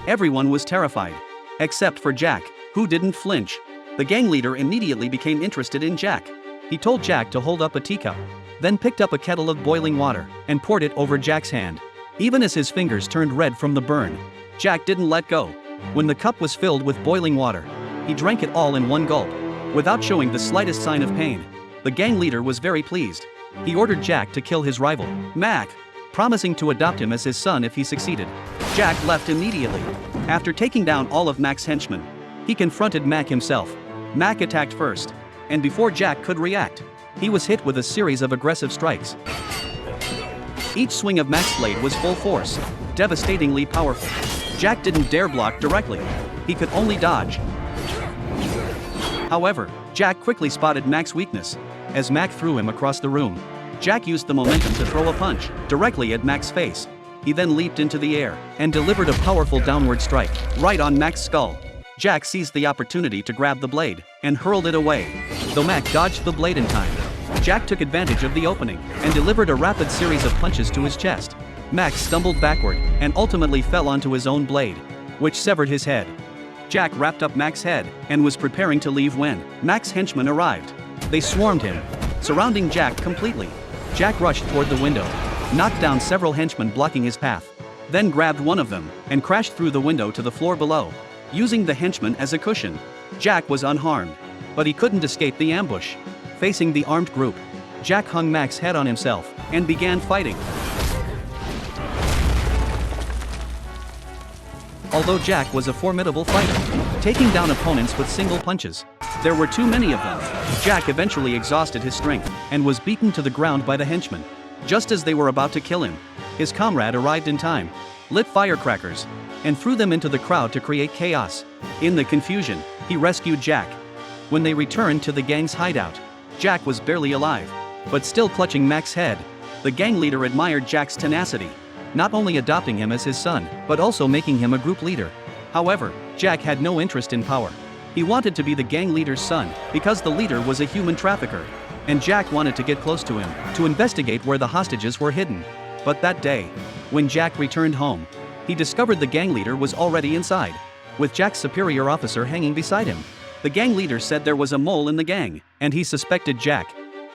Everyone was terrified. Except for Jack, who didn't flinch. The gang leader immediately became interested in Jack. He told Jack to hold up a teacup, then picked up a kettle of boiling water and poured it over Jack's hand. Even as his fingers turned red from the burn, Jack didn't let go. When the cup was filled with boiling water, he drank it all in one gulp, without showing the slightest sign of pain. The gang leader was very pleased. He ordered Jack to kill his rival, Mac, promising to adopt him as his son if he succeeded. Jack left immediately. After taking down all of Mac's henchmen, he confronted Mac himself. Mac attacked first, and before Jack could react, he was hit with a series of aggressive strikes. Each swing of Mac's blade was full force, devastatingly powerful. Jack didn't dare block directly. He could only dodge. However, Jack quickly spotted Mac's weakness. As Mac threw him across the room, Jack used the momentum to throw a punch directly at Mac's face. He then leaped into the air and delivered a powerful downward strike right on Mac's skull. Jack seized the opportunity to grab the blade and hurled it away. Though Mac dodged the blade in time, Jack took advantage of the opening and delivered a rapid series of punches to his chest. Mac stumbled backward and ultimately fell onto his own blade, which severed his head. Jack wrapped up Mac's head and was preparing to leave when Mac's henchmen arrived. They swarmed him, surrounding Jack completely. Jack rushed toward the window, knocked down several henchmen blocking his path, then grabbed one of them and crashed through the window to the floor below. Using the henchman as a cushion, Jack was unharmed, but he couldn't escape the ambush. Facing the armed group, Jack hung Mac's head on himself and began fighting. Although Jack was a formidable fighter, taking down opponents with single punches, there were too many of them. Jack eventually exhausted his strength and was beaten to the ground by the henchmen. Just as they were about to kill him, his comrade arrived in time, lit firecrackers, and threw them into the crowd to create chaos. In the confusion, he rescued Jack. When they returned to the gang's hideout, Jack was barely alive, but still clutching Mac's head. The gang leader admired Jack's tenacity, not only adopting him as his son, but also making him a group leader. However, Jack had no interest in power. He wanted to be the gang leader's son because the leader was a human trafficker, and Jack wanted to get close to him to investigate where the hostages were hidden. But that day, when Jack returned home, he discovered the gang leader was already inside, with Jack's superior officer hanging beside him. The gang leader said there was a mole in the gang, and he suspected Jack.